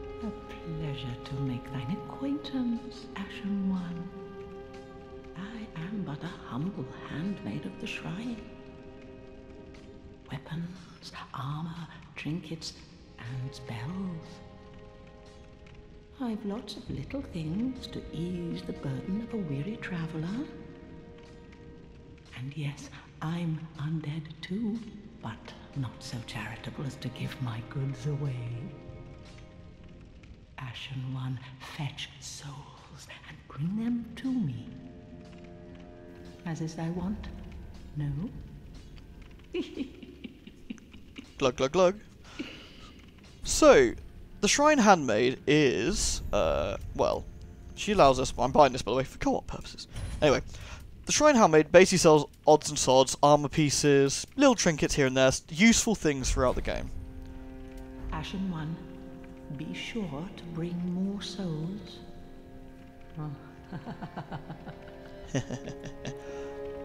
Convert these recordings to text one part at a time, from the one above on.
A pleasure to make thine acquaintance, Ashen One. I am but a humble handmaid of the shrine. Weapons, armor, trinkets, and spells. I've lots of little things to ease the burden of a weary traveler. And yes, I'm undead too, but not so charitable as to give my goods away. Ashen One, fetch souls and bring them to me. As is thy wont? No? Glug, glug, glug. So, the Shrine Handmaid is, well, she allows us, I'm buying this by the way for co-op purposes. Anyway, the Shrine Handmaid basically sells odds and sods, armor pieces, little trinkets here and there, useful things throughout the game. Ashen One, be sure to bring more souls.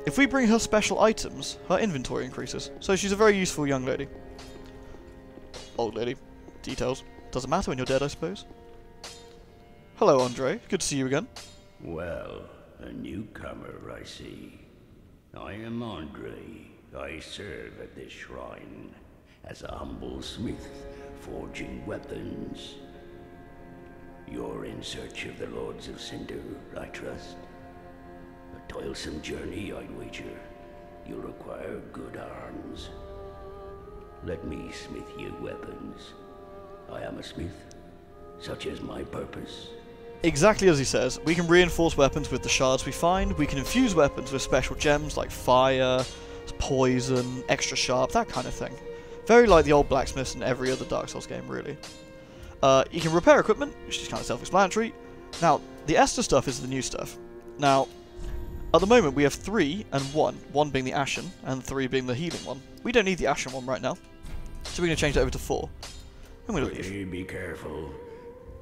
If we bring her special items, her inventory increases, so she's a very useful young lady. Old lady. Details. Doesn't matter when you're dead, I suppose. Hello, Andre. Good to see you again. Well, a newcomer, I see. I am Andre. I serve at this shrine as a humble smith, forging weapons. You're in search of the Lords of Cinder, I trust. A toilsome journey, I'd wager. You'll require good arms. Let me smith you weapons. I am a smith. Such is my purpose. Exactly as he says, we can reinforce weapons with the shards we find, we can infuse weapons with special gems like fire, poison, extra sharp, that kind of thing. Very like the old blacksmiths in every other Dark Souls game, really. You can repair equipment, which is kind of self-explanatory. Now, the Esther stuff is the new stuff. Now, at the moment we have 3 and 1, 1 being the Ashen, and 3 being the healing one. We don't need the Ashen one right now, so we're going to change that over to 4. And we'll leave. Hey, be careful.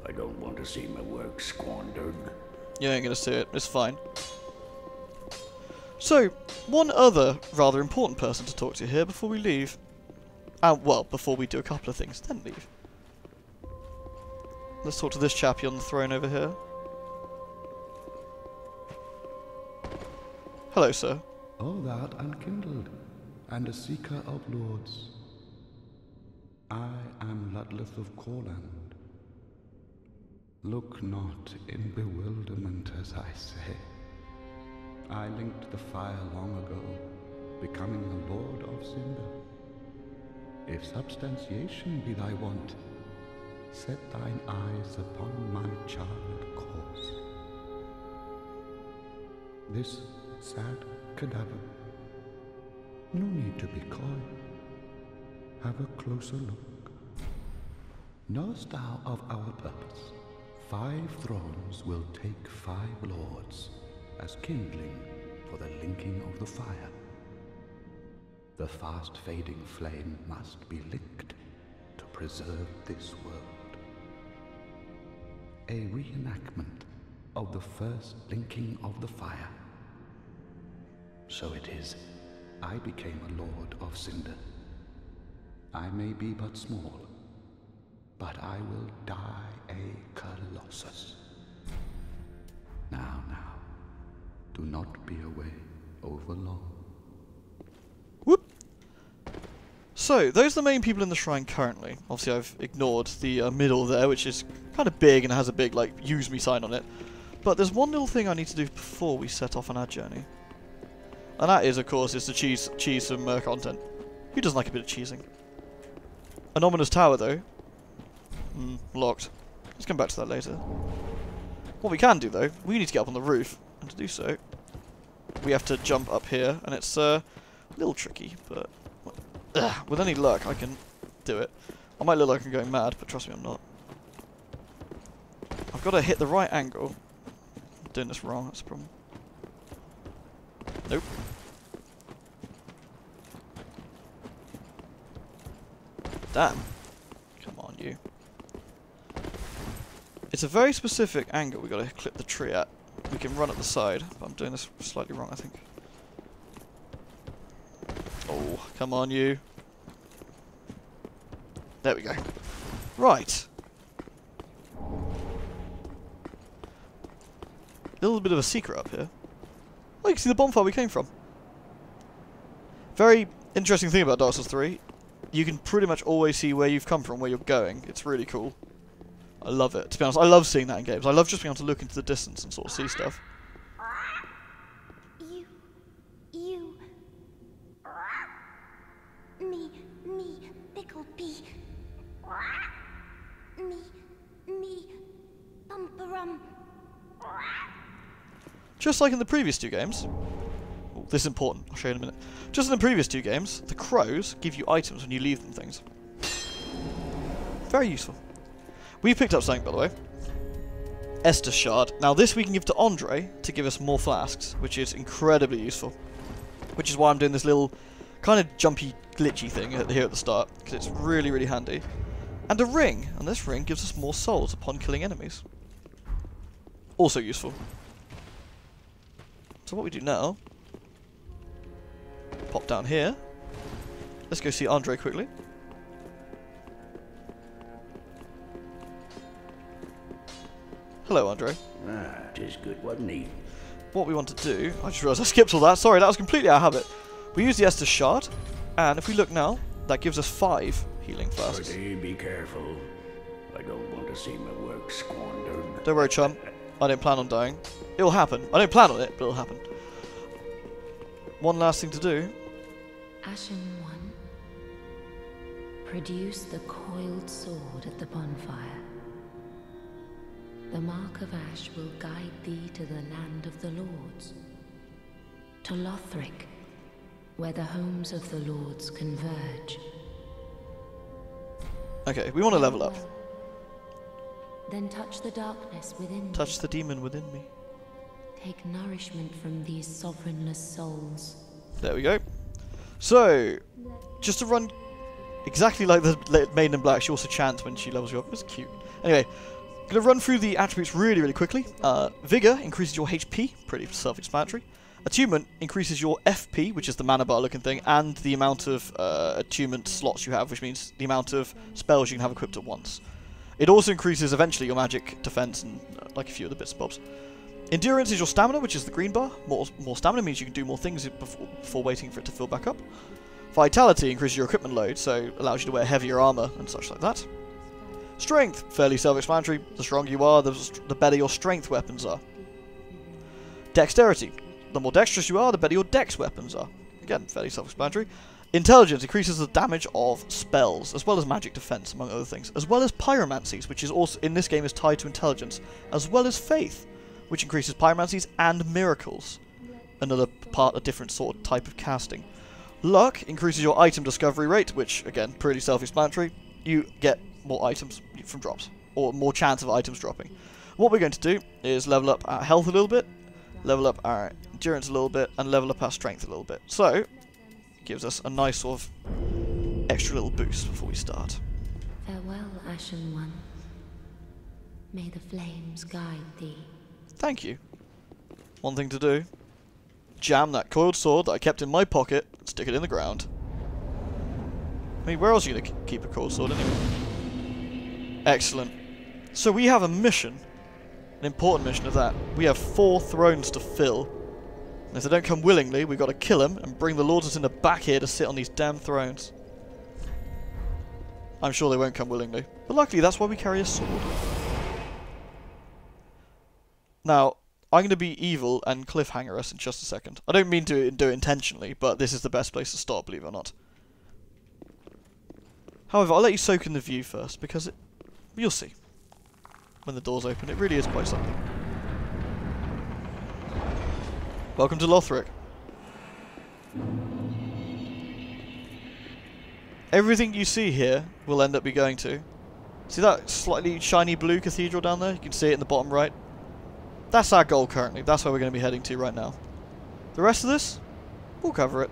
I don't want to see my work squandered. You ain't going to see it, it's fine. So, one other rather important person to talk to here before we leave. Well, before we do a couple of things, then leave. Let's talk to this chappie on the throne over here. Hello, sir. All that unkindled, and a seeker of lords. I am Ludleth of Corland. Look not in bewilderment as I say. I linked the fire long ago, becoming the Lord of Cinder. If substantiation be thy want, set thine eyes upon my charred corpse. This sad cadaver. No need to be coy. Have a closer look. Knowest thou of our purpose? 5 thrones will take 5 lords as kindling for the linking of the fire. The fast-fading flame must be licked to preserve this world. A reenactment of the first linking of the fire. So it is, I became a Lord of Cinder. I may be but small, but I will die a Colossus. Now, do not be away over long. Whoop! So, those are the main people in the shrine currently. Obviously I've ignored the middle there, which is kind of big and has a big, like, use me sign on it. But there's one little thing I need to do before we set off on our journey. And that is, of course, is to cheese some content. Who doesn't like a bit of cheesing? An ominous tower, though. Locked. Let's come back to that later. What we can do, though, we need to get up on the roof. And to do so, we have to jump up here. And it's a little tricky, but with any luck, I can do it. I might look like I'm going mad, but trust me, I'm not. I've got to hit the right angle. I'm doing this wrong, that's the problem. Nope. Damn. Come on, you. It's a very specific angle we gotta clip the tree at. We can run at the side, but I'm doing this slightly wrong, I think. Oh, come on, you. There we go. Right. little bit of a secret up here. Oh, you can see the bonfire we came from. Very interesting thing about Dark Souls 3. You can pretty much always see where you've come from, where you're going. It's really cool. I love it. To be honest, I love seeing that in games. I love just being able to look into the distance and sort of see stuff. Me, Bickleby. Me, Bumperum. Just like in the previous two games. Oh, this is important. I'll show you in a minute. Just in the previous two games, the crows give you items when you leave them things. Very useful. We picked up something, by the way. Estus Shard. Now this we can give to Andre to give us more flasks, which is incredibly useful. Which is why I'm doing this little kind of jumpy, glitchy thing here at the start, because it's really, really handy. And a ring, and this ring gives us more souls upon killing enemies. Also useful. So what we do now, pop down here. Let's go see Andre quickly. Hello, Andre. Ah, 'tis good, wasn't he? What we want to do, I just realised I skipped all that. Sorry, that was completely out of habit. We use the Estus Shard, and if we look now, that gives us 5 healing flasks. Be careful. I don't want to see my work squandered. Don't worry, chum. I don't plan on dying. It'll happen. I don't plan on it, but it'll happen. One last thing to do. Ashen One, produce the coiled sword at the bonfire. The mark of ash will guide thee to the land of the lords, to Lothric, where the homes of the lords converge. Okay, we want to level up. Then touch the darkness within Touch me. the demon within me. Take nourishment from these sovereignless souls. There we go. So, just to run exactly like the Maiden in Black, she also chants when she levels you up. It's cute. Anyway, I'm going to run through the attributes really, really quickly. Vigor increases your HP, pretty self-explanatory. Attunement increases your FP, which is the mana bar looking thing, and the amount of attunement slots you have, which means the amount of spells you can have equipped at once. It also increases eventually your magic defense and like a few other bits and bobs. Endurance is your stamina, which is the green bar. More stamina means you can do more things before waiting for it to fill back up. Vitality increases your equipment load, so allows you to wear heavier armor and such like that. Strength, fairly self-explanatory. The stronger you are, the better your strength weapons are. Dexterity. The more dexterous you are, the better your dex weapons are. Again, fairly self-explanatory. Intelligence increases the damage of spells, as well as magic defense, among other things, as well as pyromancies, which is also in this game is tied to intelligence, as well as faith, which increases pyromancies and miracles, another part, a different sort of type of casting. Luck increases your item discovery rate, which again, pretty self-explanatory. You get more items from drops, or more chance of items dropping. What we're going to do is level up our health a little bit, level up our endurance a little bit, and level up our strength a little bit. So, gives us a nice sort of extra little boost before we start. Farewell, Ashen One. May the flames guide thee. Thank you. One thing to do. Jam that coiled sword that I kept in my pocket and stick it in the ground. I mean, where else are you going to keep a coiled sword anyway? Excellent. So we have a mission. An important mission of that. We have 4 thrones to fill. And if they don't come willingly, we've got to kill them and bring the Lords in the back here to sit on these damn thrones. I'm sure they won't come willingly. But luckily, that's why we carry a sword. Now, I'm going to be evil and cliffhanger us in just a second. I don't mean to do it intentionally, but this is the best place to start, believe it or not. However, I'll let you soak in the view first, because you'll see. When the doors open, it really is quite something. Welcome to Lothric. Everything you see here will end up be going to. See that slightly shiny blue cathedral down there? You can see it in the bottom right. That's our goal currently. That's where we're going to be heading to right now. The rest of this, we'll cover it.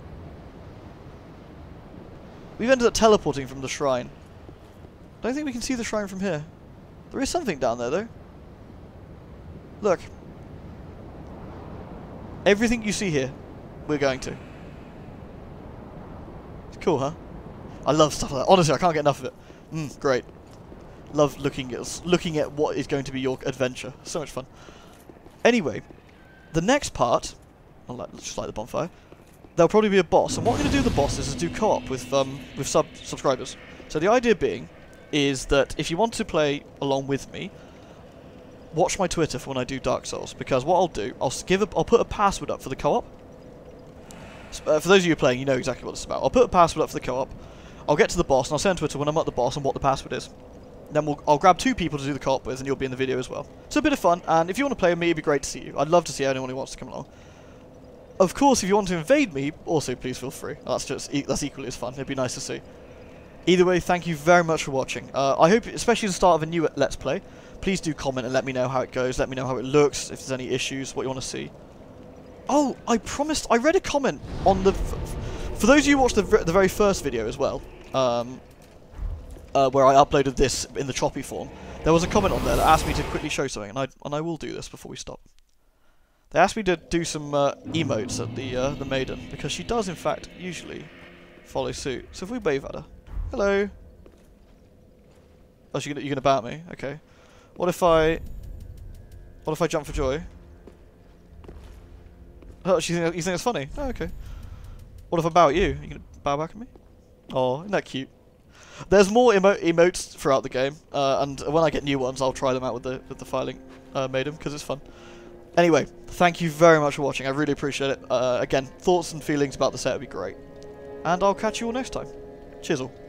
We've ended up teleporting from the shrine. I don't think we can see the shrine from here. There is something down there, though. Look. Everything you see here, we're going to. It's cool, huh? I love stuff like that. Honestly, I can't get enough of it. Great. Love looking at what is going to be your adventure. So much fun. Anyway, the next part, just like the bonfire, there'll probably be a boss. And what I'm going to do with the boss is do co-op with subscribers. So the idea being is that if you want to play along with me, watch my Twitter for when I do Dark Souls, because what I'll do, I'll put a password up for the co-op. For those of you playing, you know exactly what this is about. I'll put a password up for the co-op. I'll get to the boss, and I'll say on Twitter when I'm at the boss and what the password is. Then I'll grab 2 people to do the co-op with, and you'll be in the video as well. So a bit of fun, and if you want to play with me, it'd be great to see you. I'd love to see anyone who wants to come along. Of course, if you want to invade me, also please feel free. That's equally as fun. It'd be nice to see. Either way, thank you very much for watching. I hope, especially the start of a new Let's Play, please do comment and let me know how it goes. Let me know how it looks, if there's any issues, what you want to see. Oh, I promised. I read a comment on the. For those of you who watched the very first video as well, where I uploaded this in the choppy form, there was a comment on there that asked me to quickly show something, and I will do this before we stop. They asked me to do some emotes at the maiden, because she does in fact usually follow suit. So if we wave at her, hello. Oh, you're gonna bow at me? Okay. What if I jump for joy? Oh, you think it's funny? Oh, okay. What if I bow at you? You gonna bow back at me? Oh, isn't that cute? There's more emotes throughout the game, and when I get new ones, I'll try them out with the Firelink maiden, because it's fun. Anyway, thank you very much for watching. I really appreciate it. Again, thoughts and feelings about the set would be great. And I'll catch you all next time. Cheers all.